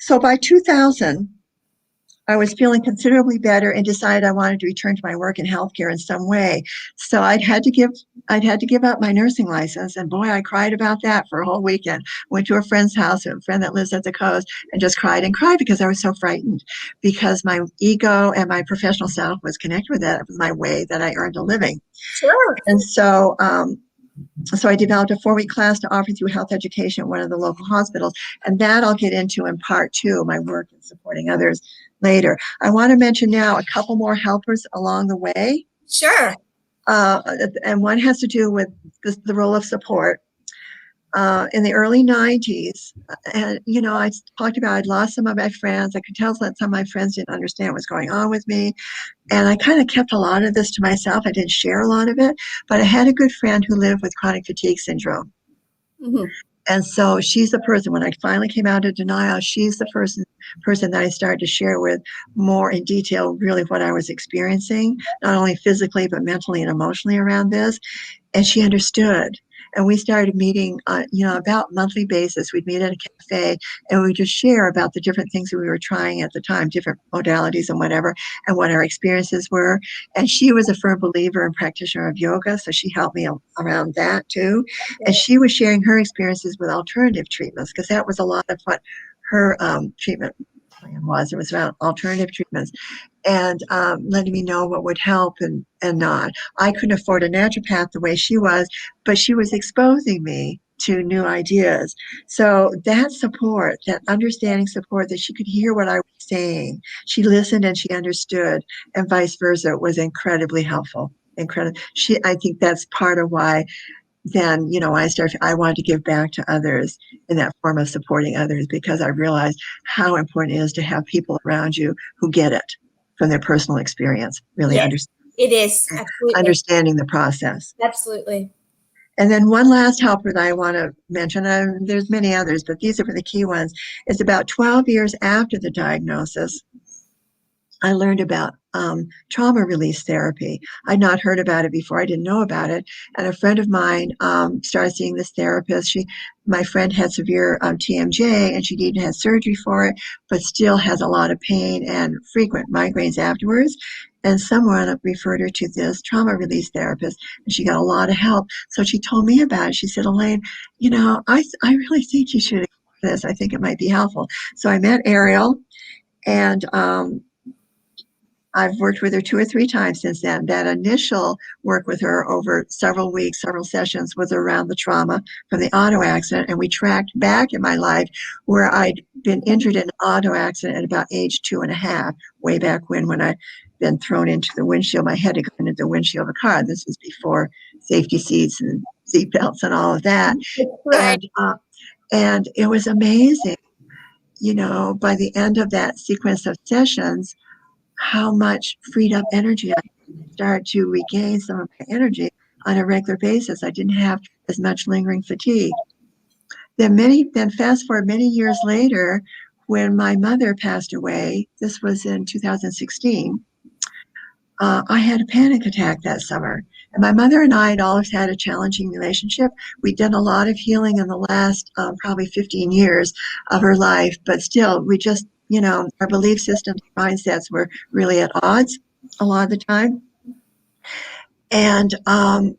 So by 2000. I was feeling considerably better and decided I wanted to return to my work in healthcare in some way. So I'd had to give up my nursing license, and boy, I cried about that for a whole weekend. Went to a friend's house, a friend that lives at the coast, and just cried and cried because I was so frightened, because my ego and my professional self was connected with that. It was my way that I earned a living. Sure. And so I developed a 4-week class to offer through health education at one of the local hospitals. And that I'll get into in part 2, my work in supporting others later. I want to mention now a couple more helpers along the way. Sure. And one has to do with the role of support. In the early 90s, and I talked about I'd lost some of my friends. I could tell that some of my friends didn't understand what was going on with me. And I kind of kept a lot of this to myself. I didn't share a lot of it, but I had a good friend who lived with chronic fatigue syndrome. Mm-hmm. And so she's the person, when I finally came out of denial, she's the person that I started to share with more in detail really what I was experiencing, not only physically, but mentally and emotionally around this. And she understood. And we started meeting, about monthly basis. We'd meet at a cafe, and we'd just share about the different things that we were trying at the time, different modalities and whatever, and what our experiences were. And she was a firm believer and practitioner of yoga, so she helped me around that too. And she was sharing her experiences with alternative treatments, because that was a lot of what her treatment plan was. It was around alternative treatments, and letting me know what would help and not. I couldn't afford a naturopath the way she was, but she was exposing me to new ideas. So that support, that understanding support, that she could hear what I was saying, she listened and she understood, and vice versa, was incredibly helpful. I think that's part of why then, I wanted to give back to others in that form of supporting others, because I realized how important it is to have people around you who get it from their personal experience, really understand. It is, absolutely. Understanding the process. Absolutely. And then one last helper that I want to mention, there's many others, but these are the key ones, is about 12 years after the diagnosis, I learned about trauma release therapy. I'd not heard about it before. I didn't know about it. And a friend of mine started seeing this therapist. My friend had severe TMJ, and she needed to have surgery for it, but still has a lot of pain and frequent migraines afterwards. And someone referred her to this trauma release therapist, and she got a lot of help. So she told me about it. She said, Elaine, I really think you should do this. I think it might be helpful. So I met Ariel, and I've worked with her 2 or 3 times since then. That initial work with her over several weeks, several sessions, was around the trauma from the auto accident. And we tracked back in my life where I'd been injured in an auto accident at about age 2.5, way back when I'd been thrown into the windshield. My head had gone into the windshield of a car. This was before safety seats and seat belts and all of that. Right. And it was amazing, by the end of that sequence of sessions, how much freed up energy I started to regain some of my energy on a regular basis. I didn't have as much lingering fatigue. Then fast forward many years later, when my mother passed away, this was in 2016, I had a panic attack that summer. And my mother and I had always had a challenging relationship. We'd done a lot of healing in the last probably 15 years of her life, but still, we just, our belief systems, mindsets were really at odds a lot of the time. And I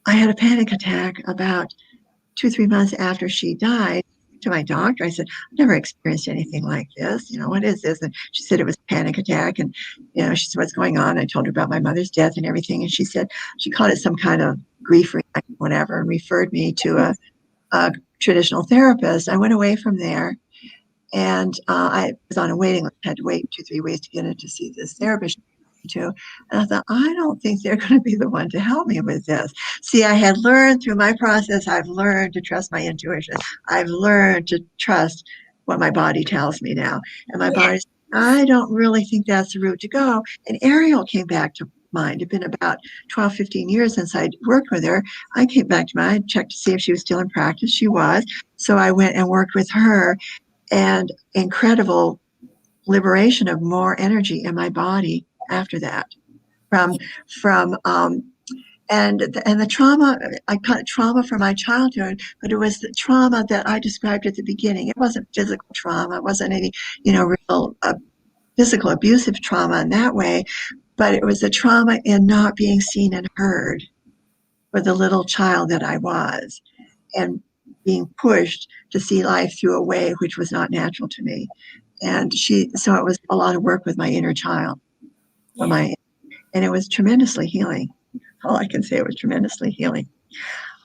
had a panic attack about 2-3 months after she died. To my doctor, I said, I've never experienced anything like this. What is this? And she said it was a panic attack. And, she said, what's going on? I told her about my mother's death and everything. And she said, she called it some kind of grief reaction, whatever, and referred me to a traditional therapist. I went away from there, and I was on a waiting list. I had to wait 2-3 weeks to get in to see this therapist. And I thought, I don't think they're going to be the one to help me with this. See, I had learned through my process, I've learned to trust my intuition. I've learned to trust what my body tells me now. And my body, I don't really think that's the route to go. And Ariel came back to mind. It had been about 12, 15 years since I'd worked with her. I came back to mind, checked to see if she was still in practice. She was. So I went and worked with her, and incredible liberation of more energy in my body after that, and the trauma, I call it trauma from my childhood, but it was the trauma that I described at the beginning. It wasn't physical trauma. It wasn't any, real physical abusive trauma in that way, but it was the trauma in not being seen and heard for the little child that I was, and being pushed to see life through a way which was not natural to me. And so it was a lot of work with my inner child. And it was tremendously healing. All I can say, it was tremendously healing.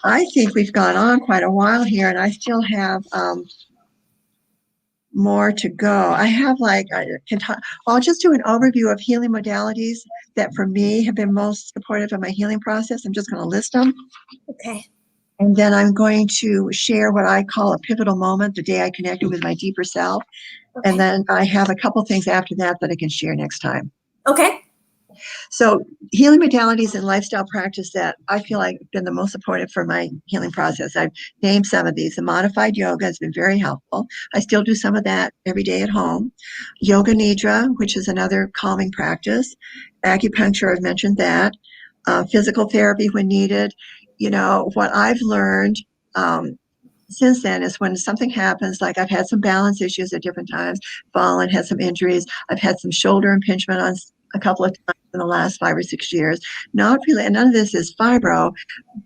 I think we've gone on quite a while here, and I still have more to go. I have I'll just do an overview of healing modalities that for me have been most supportive of my healing process. I'm just going to list them. Okay. And then I'm going to share what I call a pivotal moment, the day I connected with my deeper self. Okay. And then I have a couple things after that I can share next time. Okay. So healing modalities and lifestyle practice that I feel like have been the most supportive for my healing process. I've named some of these. The modified yoga has been very helpful. I still do some of that every day at home. Yoga Nidra, which is another calming practice. Acupuncture, I've mentioned that. Physical therapy when needed. What I've learned since then is when something happens, like I've had some balance issues at different times, fallen, had some injuries. I've had some shoulder impingement on a couple of times in the last 5 or 6 years. Not really, and none of this is fibro,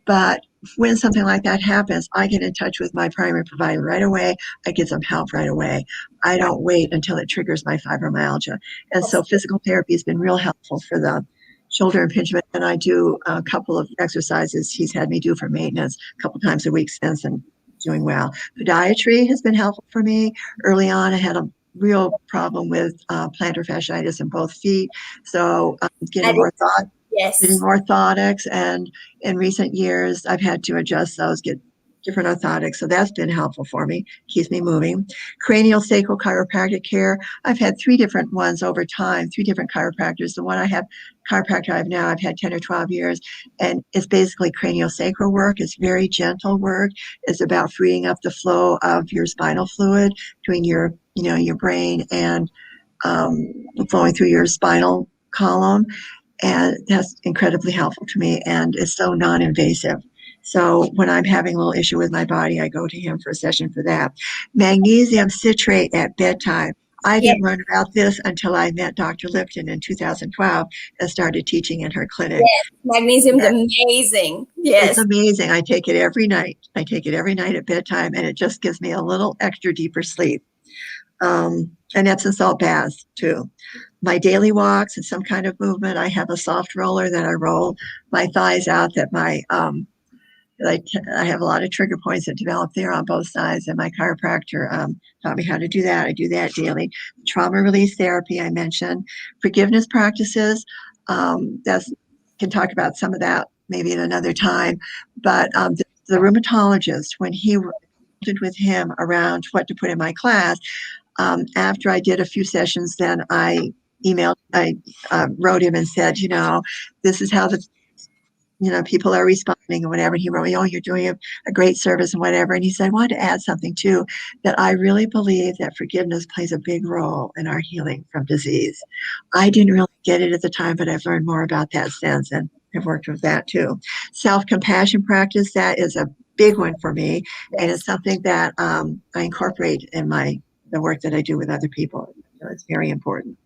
but when something like that happens, I get in touch with my primary provider right away. I get some help right away. I don't wait until it triggers my fibromyalgia. And so physical therapy has been real helpful for the shoulder impingement, and I do a couple of exercises he's had me do for maintenance a couple times a week since, and doing well. Podiatry has been helpful for me. Early on, I had a real problem with plantar fasciitis in both feet, so getting orthotics, and in recent years, I've had to adjust those, get different orthotics, so that's been helpful for me, keeps me moving. Cranial sacral chiropractic care, I've had 3 different ones over time, 3 different chiropractors. The chiropractor I have now, I've had 10 or 12 years, and it's basically cranial sacral work. It's very gentle work. It's about freeing up the flow of your spinal fluid between your brain and flowing through your spinal column, and that's incredibly helpful to me, and it's so non-invasive. So when I'm having a little issue with my body, I go to him for a session for that. Magnesium citrate at bedtime. I Yes. didn't learn about this until I met Dr. Lipton in 2012 and started teaching in her clinic. Yes. Magnesium's amazing. Yes. It's amazing. I take it every night. I take it every night at bedtime, and it just gives me a little extra deeper sleep. And Epsom salt baths too. My daily walks and some kind of movement. I have a soft roller that I roll my thighs out. That I have a lot of trigger points that develop there on both sides, and my chiropractor taught me how to do that. I do that daily. Trauma release therapy I mentioned. Forgiveness practices. That's can talk about some of that maybe at another time. But the rheumatologist, when he with him around what to put in my class. After I did a few sessions, then I wrote him and said, this is how people are responding and whatever. He wrote me, oh, you're doing a great service and whatever. And he said, I wanted to add something too, that I really believe that forgiveness plays a big role in our healing from disease. I didn't really get it at the time, but I've learned more about that since and have worked with that too. Self-compassion practice, that is a big one for me. And it's something that I incorporate in the work that I do with other people. So it's very important.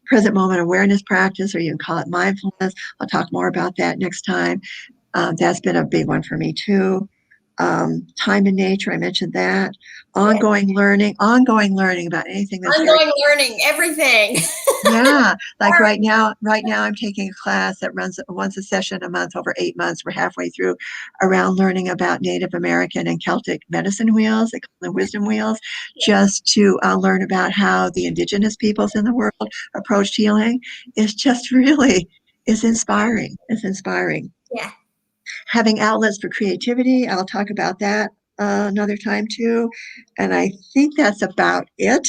Present moment awareness practice, or you can call it mindfulness. I'll talk more about that next time. That's been a big one for me too. Time in nature, I mentioned that. Ongoing learning about anything that's ongoing learning, everything. Yeah, like right now I'm taking a class that runs once a session a month over 8 months. We're halfway through around learning about Native American and Celtic medicine wheels, they call them wisdom wheels, just to learn about how the indigenous peoples in the world approached healing. It's just really, it's inspiring. It's inspiring. Yeah. Having outlets for creativity, I'll talk about that another time too. And I think that's about it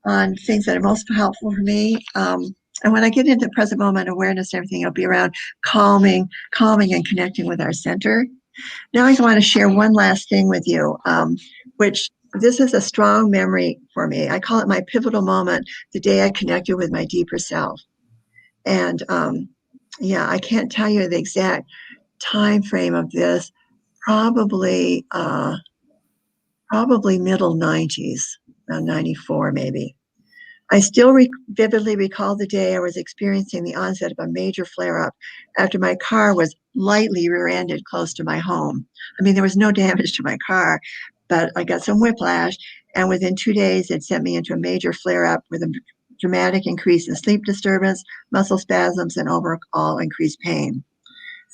on things that are most helpful for me. And when I get into present moment awareness and everything, it'll be around calming and connecting with our center. Now I want to share one last thing with you, which this is a strong memory for me. I call it my pivotal moment, the day I connected with my deeper self. And I can't tell you the exact time frame of this, probably middle 90s, around 94 maybe. I still vividly recall the day I was experiencing the onset of a major flare-up after my car was lightly rear-ended close to my home. I mean, there was no damage to my car, but I got some whiplash, and within 2 days, it sent me into a major flare-up with a dramatic increase in sleep disturbance, muscle spasms, and overall increased pain.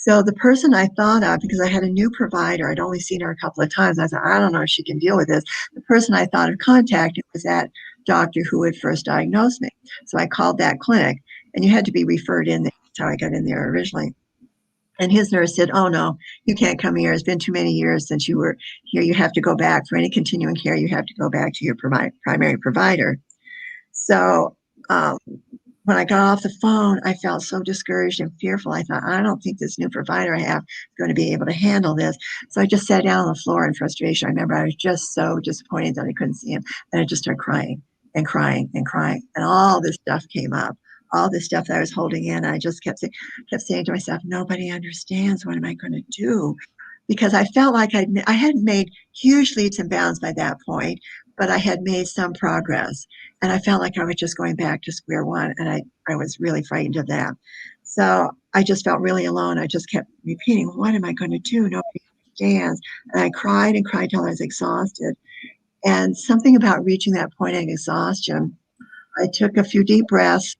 So the person I thought of, because I had a new provider, I'd only seen her a couple of times, I thought, I don't know if she can deal with this. The person I thought of contacting was that doctor who had first diagnosed me. So I called that clinic, and you had to be referred in there. That's how I got in there originally. And his nurse said, oh, no, you can't come here. It's been too many years since you were here. You have to go back. For any continuing care, you have to go back to your primary provider. So when I got off the phone, I felt so discouraged and fearful. I thought, I don't think this new provider I have is going to be able to handle this. So I just sat down on the floor in frustration. I remember I was just so disappointed that I couldn't see him. And I just started crying and crying and crying. And all this stuff came up, all this stuff that I was holding in. I just kept saying to myself, nobody understands. What am I going to do? Because I felt like I hadn't made huge leaps and bounds by that point, but I had made some progress. And I felt like I was just going back to square one. And I was really frightened of that. So I just felt really alone. I just kept repeating, what am I going to do? Nobody understands. And I cried and cried till I was exhausted. And something about reaching that point of exhaustion, I took a few deep breaths.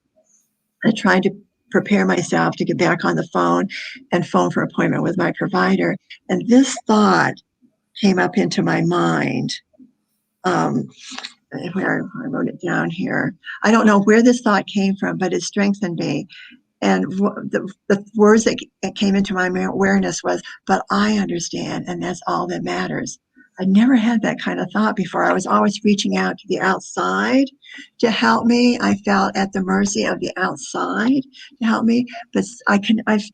I tried to prepare myself to get back on the phone and phone for appointment with my provider. And this thought came up into my mind. Where I wrote it down here. I don't know where this thought came from, but it strengthened me. And the words that came into my awareness was, but I understand, and that's all that matters. I never had that kind of thought before. I was always reaching out to the outside to help me. I felt at the mercy of the outside to help me. But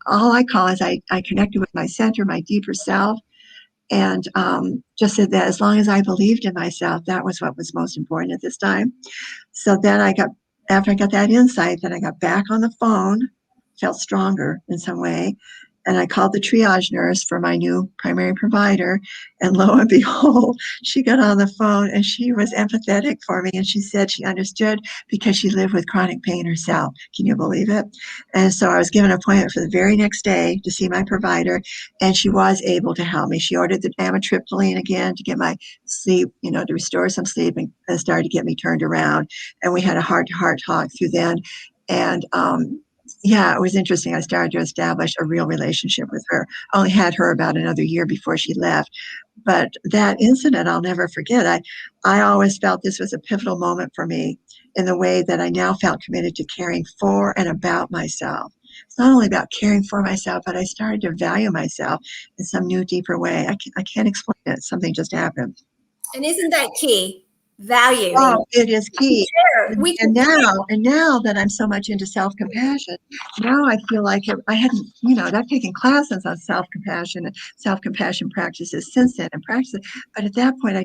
all I call is I connected with my center, my deeper self, and just said that as long as I believed in myself, that was what was most important at this time. So then I got after I got that insight, then I got back on the phone, felt stronger in some way. And I called the triage nurse for my new primary provider. And lo and behold, she got on the phone and she was empathetic for me. And she said she understood because she lived with chronic pain herself. Can you believe it? And so I was given an appointment for the very next day to see my provider. And she was able to help me. She ordered the amitriptyline again to get my sleep, to restore some sleep and started to get me turned around. And we had a heart-to-heart talk through then. And yeah, it was interesting. I started to establish a real relationship with her. I only had her about another year before she left. But that incident, I'll never forget. I always felt this was a pivotal moment for me in the way that I now felt committed to caring for and about myself. It's not only about caring for myself, but I started to value myself in some new, deeper way. I can't explain it. Something just happened. And isn't that key? Valuing. Oh, it is key. We And now that I'm so much into self-compassion, now I feel like I hadn't, I've taken classes on self-compassion and self-compassion practices since then and practices. But at that point, I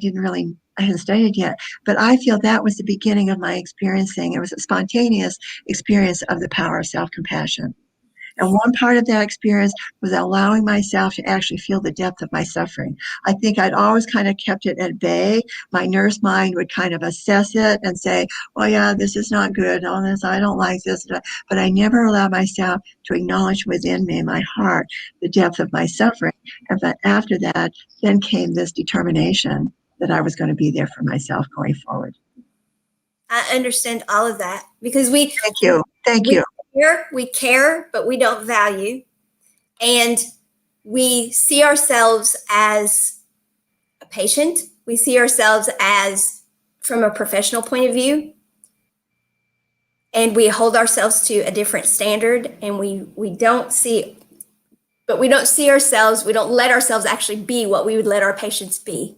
hadn't studied yet. But I feel that was the beginning of my experiencing. It was a spontaneous experience of the power of self-compassion. And one part of that experience was allowing myself to actually feel the depth of my suffering. I think I'd always kind of kept it at bay. My nurse mind would kind of assess it and say, well, yeah, this is not good. All this, I don't like this. But I never allowed myself to acknowledge within me, in my heart, the depth of my suffering. And but after that, then came this determination that I was going to be there for myself going forward. I understand all of that because Thank you. We care, but we don't value. And we see ourselves as a patient. We see ourselves as from a professional point of view. And we hold ourselves to a different standard. And we don't ourselves, we don't let ourselves actually be what we would let our patients be.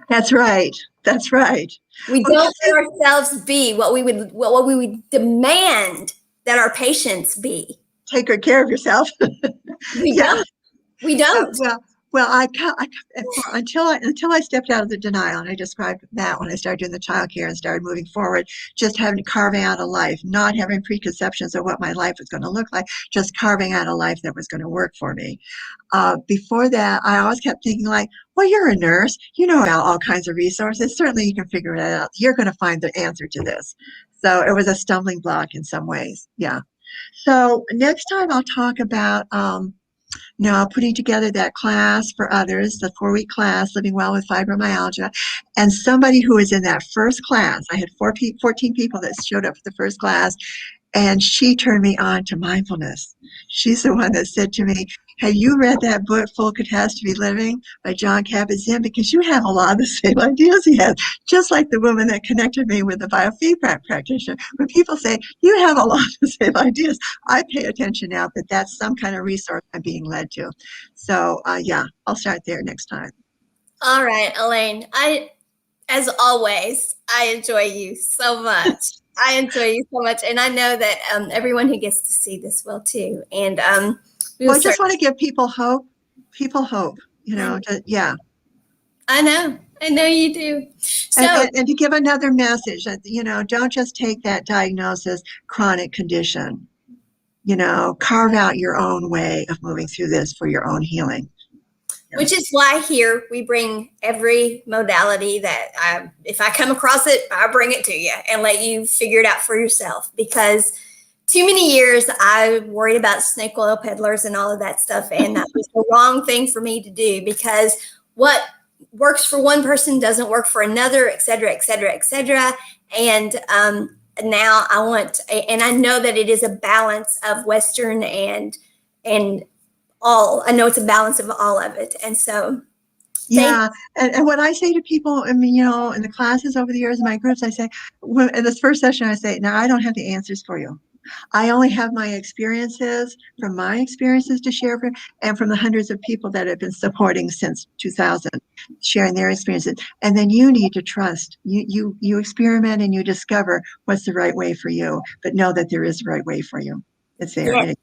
That's right. We don't let ourselves be what we would demand that our patients be. Take good care of yourself. We don't. Until I stepped out of the denial, and I described that when I started doing the child care and started moving forward, just having to carve out a life, not having preconceptions of what my life was going to look like, just carving out a life that was going to work for me. Before that, I always kept thinking like, well, you're a nurse, you know about all kinds of resources. Certainly you can figure it out. You're going to find the answer to this. So it was a stumbling block in some ways. Yeah. So next time I'll talk about putting together that class for others, the 4-week class, Living Well with Fibromyalgia, and somebody who was in that first class. I had 14 people that showed up for the first class, and she turned me on to mindfulness. She's the one that said to me, have you read that book, Full Catastrophe Living by Jon Kabat-Zinn? Because you have a lot of the same ideas he has, just like the woman that connected me with the biofeedback practitioner. When people say, you have a lot of the same ideas, I pay attention now that that's some kind of resource I'm being led to. So, I'll start there next time. All right, Elain. As always, I enjoy you so much. And I know that everyone who gets to see this will too. And I just want to give people hope. I know you do. So, and to give another message that, don't just take that diagnosis, chronic condition. Carve out your own way of moving through this for your own healing. Which is why here we bring every modality that if I come across it, I bring it to you and let you figure it out for yourself. Because too many years I worried about snake oil peddlers and all of that stuff. And that was the wrong thing for me to do, because what works for one person doesn't work for another, et cetera, et cetera, et cetera. And now I know that it is a balance of Western and I know it's a balance of all of it. And so, and what I say to people, in the classes over the years, in my groups, I say, in this first session, I say, now I don't have the answers for you. I only have my experiences to share and from the hundreds of people that have been supporting since 2000, sharing their experiences. And then you need to trust. You experiment and you discover what's the right way for you, but know that there is a right way for you. It's there.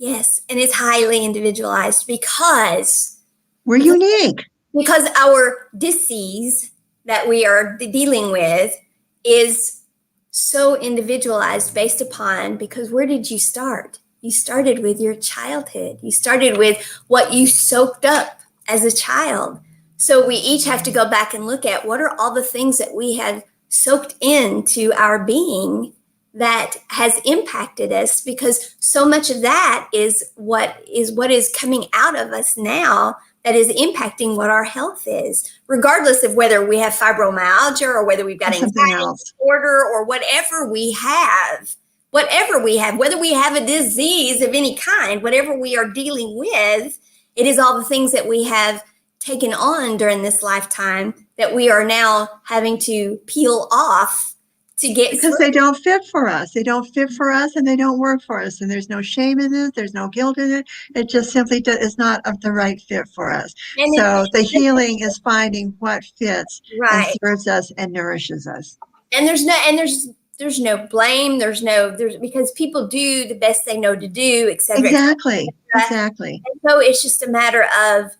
Yes, and it's highly individualized because we're unique. Because our disease that we are dealing with is so individualized based upon, because where did you start? You started with your childhood. You started with what you soaked up as a child. So we each have to go back and look at what are all the things that we have soaked into our being that has impacted us, because so much of that is what is coming out of us now that is impacting what our health is, regardless of whether we have fibromyalgia or whether we've got something anxiety else disorder or whatever we have, whether we have a disease of any kind, whatever we are dealing with, it is all the things that we have taken on during this lifetime that we are now having to peel off to get because they don't fit for us. They don't fit for us and they don't work for us. And there's no shame in it. There's no guilt in it. It just simply is not of the right fit for us. And so the healing is finding what fits and right. serves us and nourishes us. And there's no blame. There's because people do the best they know to do, etc. Exactly. Exactly. And so it's just a matter of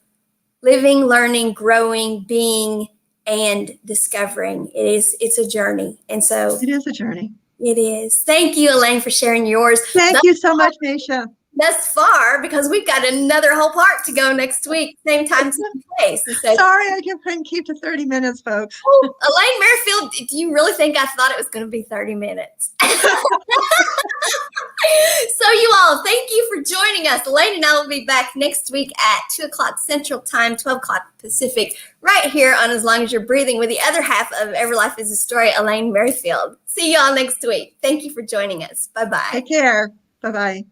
living, learning, growing, being, and discovering. It's a journey. And so it is a journey. It is. Thank you, Elaine, for sharing yours. Thank you so much, Maysha. Thus far, because we've got another whole part to go next week, same time, same place. And so, sorry, I couldn't keep to 30 minutes, folks. Oh, Elain Merryfield, do you really think I thought it was going to be 30 minutes? So you all, thank you for joining us. Elaine and I will be back next week at 2 o'clock Central Time, 12 o'clock Pacific, right here on As Long as You're Breathing with the other half of Every Life is a Story, Elain Merryfield. See you all next week. Thank you for joining us. Bye-bye. Take care. Bye-bye.